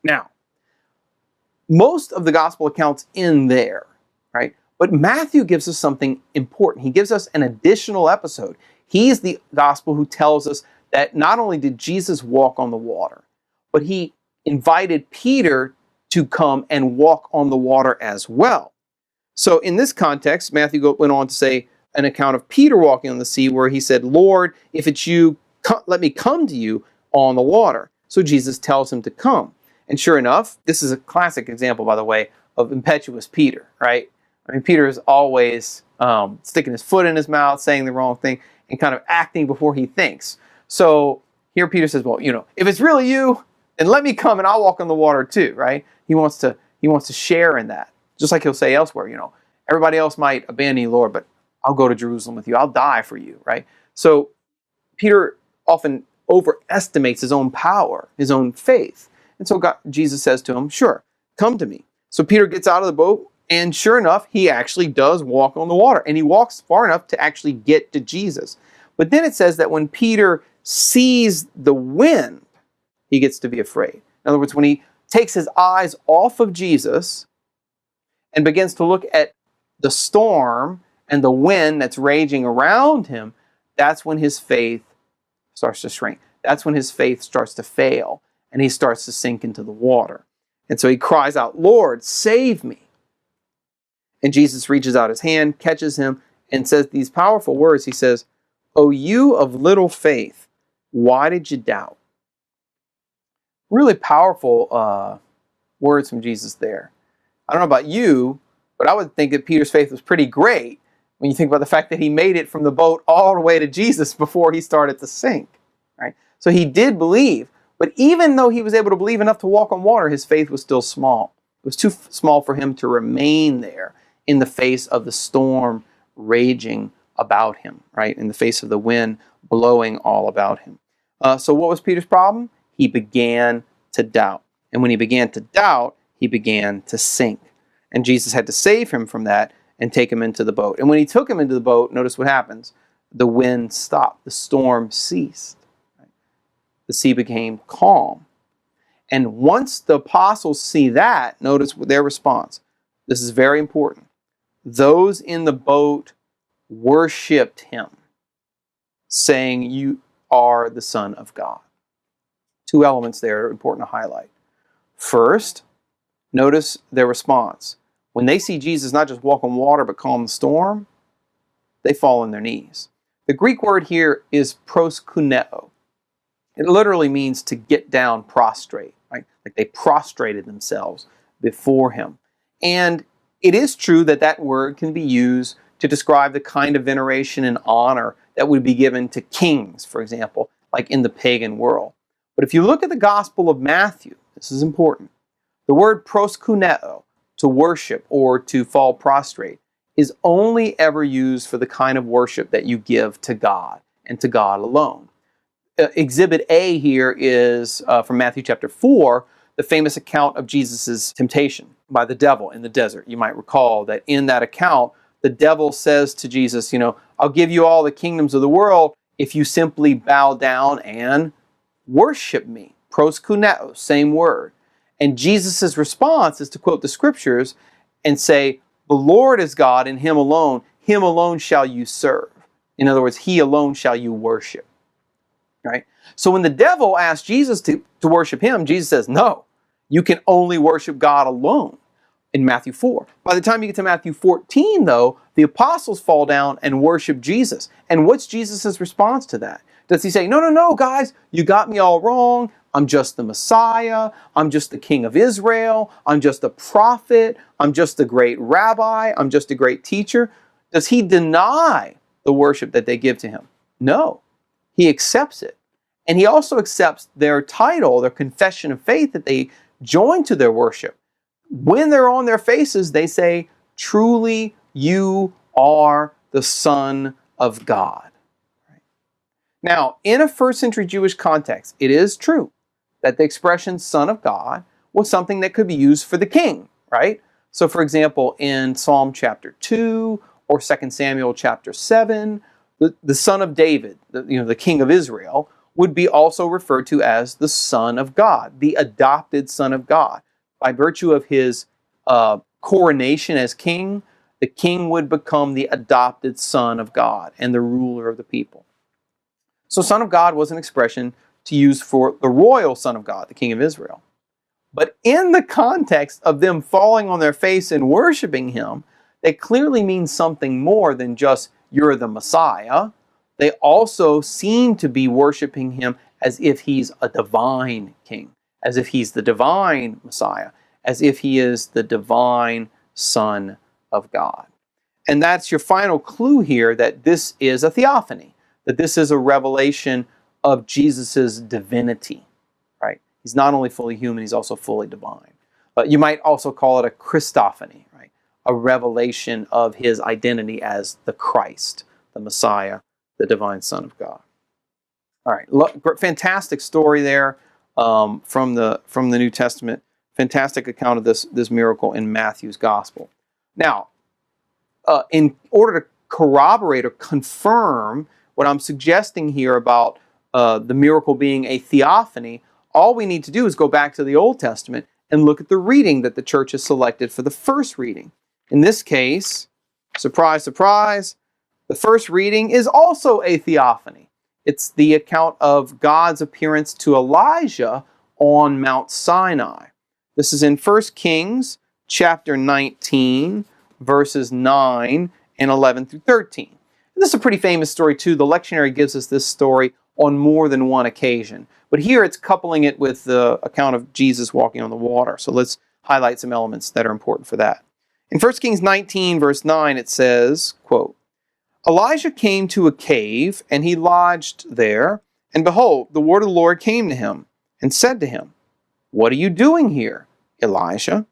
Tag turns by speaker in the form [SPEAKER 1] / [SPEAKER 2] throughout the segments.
[SPEAKER 1] Now, most of the gospel accounts end there, right? But Matthew gives us something important. He gives us an additional episode. He's the gospel who tells us that not only did Jesus walk on the water, but he invited Peter to come and walk on the water as well. So in this context, Matthew went on to say an account of Peter walking on the sea where he said, "Lord, if it's you, let me come to you on the water." So Jesus tells him to come. And sure enough, this is a classic example, by the way, of impetuous Peter, right? I mean, Peter is always sticking his foot in his mouth, saying the wrong thing, and kind of acting before he thinks. So here Peter says, well, if it's really you, then let me come and I'll walk on the water too, right? He wants to share in that. Just like he'll say elsewhere, everybody else might abandon you, Lord, but I'll go to Jerusalem with you. I'll die for you, right? So Peter often overestimates his own power, his own faith. And so Jesus says to him, sure, come to me. So Peter gets out of the boat, and sure enough, he actually does walk on the water. And he walks far enough to actually get to Jesus. But then it says that when Peter sees the wind, he gets to be afraid. In other words, when he takes his eyes off of Jesus and begins to look at the storm and the wind that's raging around him, that's when his faith starts to shrink. That's when his faith starts to fail, and he starts to sink into the water. And so he cries out, "Lord, save me." And Jesus reaches out his hand, catches him, and says these powerful words. He says, "O you of little faith, why did you doubt?" Really powerful words from Jesus there. I don't know about you, but I would think that Peter's faith was pretty great when you think about the fact that he made it from the boat all the way to Jesus before he started to sink. Right? So he did believe, but even though he was able to believe enough to walk on water, his faith was still small. It was too small for him to remain there in the face of the storm raging about him, right? In the face of the wind blowing all about him. So what was Peter's problem? He began to doubt. And when he began to doubt, he began to sink. And Jesus had to save him from that and take him into the boat. And when he took him into the boat, notice what happens. The wind stopped. The storm ceased. Right? The sea became calm. And once the apostles see that, notice their response. This is very important. Those in the boat worshipped him, saying, "You are the Son of God." Two elements there are important to highlight. First, notice their response. When they see Jesus not just walk on water but calm the storm, they fall on their knees. The Greek word here is proskuneo. It literally means to get down prostrate, right? Like they prostrated themselves before him. And it is true that that word can be used to describe the kind of veneration and honor that would be given to kings, for example, like in the pagan world. But if you look at the Gospel of Matthew, this is important. The word proskuneo, to worship or to fall prostrate, is only ever used for the kind of worship that you give to God and to God alone. Exhibit A here is from Matthew chapter 4, the famous account of Jesus' temptation by the devil in the desert. You might recall that in that account, the devil says to Jesus, "I'll give you all the kingdoms of the world if you simply bow down and worship me." Proskuneo, same word. And Jesus' response is to quote the scriptures and say, "The Lord is God, and him alone shall you serve." In other words, he alone shall you worship. Right? So when the devil asks Jesus to worship him, Jesus says, "No, you can only worship God alone." In Matthew 4. By the time you get to Matthew 14, though, the apostles fall down and worship Jesus. And what's Jesus' response to that? Does he say, no, guys, you got me all wrong. I'm just the Messiah. I'm just the King of Israel. I'm just a prophet. I'm just a great rabbi. I'm just a great teacher. Does he deny the worship that they give to him? No, he accepts it. And he also accepts their title, their confession of faith that they join to their worship. When they're on their faces, they say, "Truly, you are the Son of God." Right? Now, in a first century Jewish context, it is true that the expression Son of God was something that could be used for the king, right? So, for example, in Psalm chapter 2 or 2 Samuel chapter 7, the son of David, the king of Israel, would be also referred to as the Son of God, the adopted Son of God. By virtue of his coronation as king, the king would become the adopted Son of God and the ruler of the people. So Son of God was an expression to use for the royal Son of God, the King of Israel. But in the context of them falling on their face and worshiping him, they clearly mean something more than just, you're the Messiah. They also seem to be worshiping him as if he's a divine king, as if he's the divine Messiah, as if he is the divine Son of God. And that's your final clue here, that this is a theophany, that this is a revelation of Jesus' divinity, right? He's not only fully human, he's also fully divine. But you might also call it a Christophany, right? A revelation of his identity as the Christ, the Messiah, the divine Son of God. All right, fantastic story there from the New Testament. Fantastic account of this miracle in Matthew's Gospel. Now, in order to corroborate or confirm what I'm suggesting here about the miracle being a theophany, all we need to do is go back to the Old Testament and look at the reading that the church has selected for the first reading. In this case, surprise, surprise, the first reading is also a theophany. It's the account of God's appearance to Elijah on Mount Sinai. This is in 1 Kings chapter 19, verses 9 and 11 through 13. And this is a pretty famous story too. The lectionary gives us this story on more than one occasion. But here it's coupling it with the account of Jesus walking on the water. So let's highlight some elements that are important for that. In 1 Kings 19, verse 9, it says, quote, Elijah came to a cave, and he lodged there. And behold, the word of the Lord came to him, and said to him, What are you doing here, Elijah?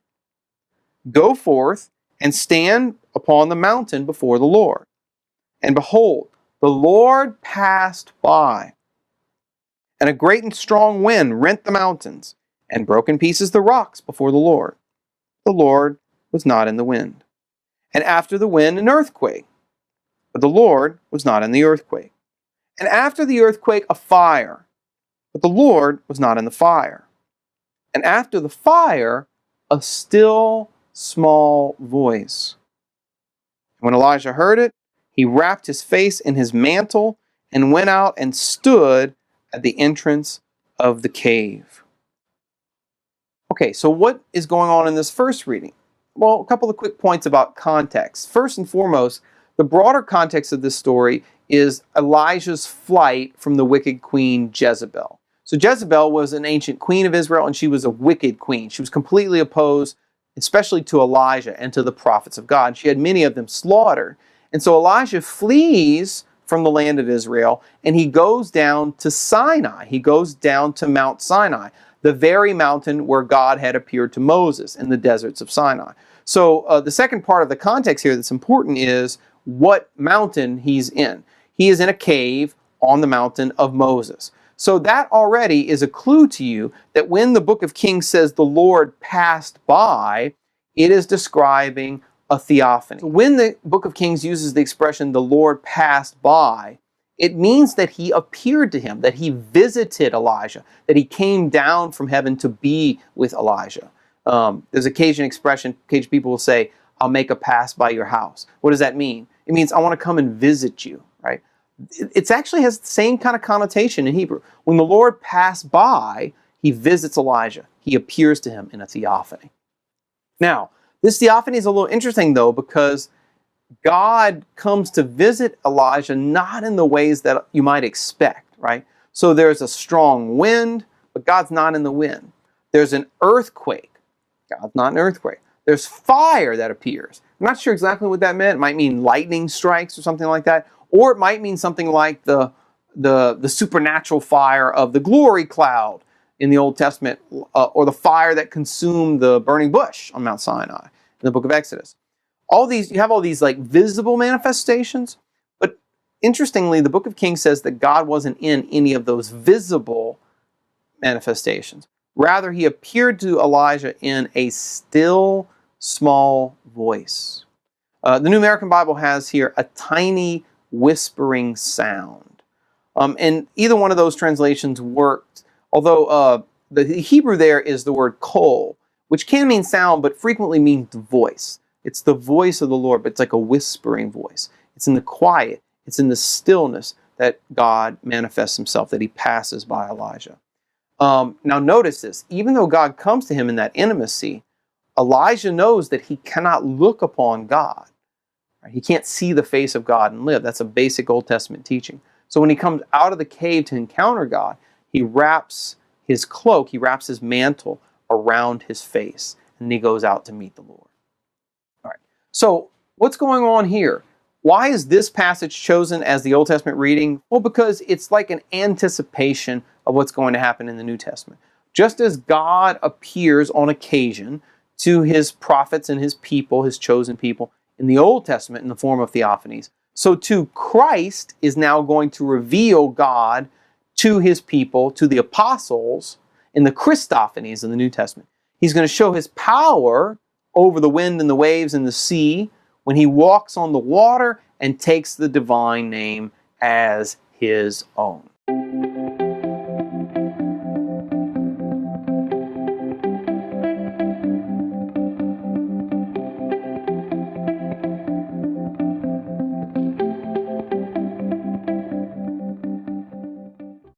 [SPEAKER 1] Go forth and stand upon the mountain before the Lord. And behold, the Lord passed by, and a great and strong wind rent the mountains, and broke in pieces the rocks before the Lord. The Lord was not in the wind. And after the wind, an earthquake. But the Lord was not in the earthquake. And after the earthquake, a fire. But the Lord was not in the fire. And after the fire, a still small voice. When Elijah heard it, he wrapped his face in his mantle and went out and stood at the entrance of the cave. Okay, so what is going on in this first reading? Well, a couple of quick points about context. First and foremost, the broader context of this story is Elijah's flight from the wicked queen Jezebel. So Jezebel was an ancient queen of Israel, and she was a wicked queen. She was completely opposed, especially to Elijah and to the prophets of God. She had many of them slaughtered. And so Elijah flees from the land of Israel, and he goes down to Sinai. He goes down to Mount Sinai, the very mountain where God had appeared to Moses in the deserts of Sinai. So the second part of the context here that's important is what mountain he's in. He is in a cave on the mountain of Moses. So that already is a clue to you that when the book of Kings says the Lord passed by, it is describing a theophany. When the book of Kings uses the expression the Lord passed by, it means that he appeared to him, that he visited Elijah, that he came down from heaven to be with Elijah. There's occasion expression, occasion people will say, I'll make a pass by your house. What does that mean? It means I want to come and visit you, right? It actually has the same kind of connotation in Hebrew. When the Lord passed by, he visits Elijah. He appears to him in a theophany. Now, this theophany is a little interesting, though, because God comes to visit Elijah not in the ways that you might expect, right? So there's a strong wind, but God's not in the wind. There's an earthquake. God's not an earthquake. There's fire that appears. I'm not sure exactly what that meant. It might mean lightning strikes or something like that. Or it might mean something like the supernatural fire of the glory cloud in the Old Testament, or the fire that consumed the burning bush on Mount Sinai in the book of Exodus. All these, you have all these like visible manifestations, but interestingly, the book of Kings says that God wasn't in any of those visible manifestations. Rather, he appeared to Elijah in a still small voice. The New American Bible has here a tiny whispering sound. And either one of those translations worked, although the Hebrew there is the word kol, which can mean sound, but frequently means voice. It's the voice of the Lord, but it's like a whispering voice. It's in the quiet, it's in the stillness that God manifests himself, that he passes by Elijah. Now notice this, even though God comes to him in that intimacy, Elijah knows that he cannot look upon God. Right? He can't see the face of God and live. That's a basic Old Testament teaching. So when he comes out of the cave to encounter God, he wraps his cloak, he wraps his mantle around his face, and he goes out to meet the Lord. All right. So what's going on here? Why is this passage chosen as the Old Testament reading? Well, because it's like an anticipation of what's going to happen in the New Testament. Just as God appears on occasion to his prophets and his people, his chosen people, in the Old Testament in the form of theophanies, so too Christ is now going to reveal God to his people, to the apostles, in the Christophanies in the New Testament. He's going to show his power over the wind and the waves and the sea when he walks on the water and takes the divine name as his own.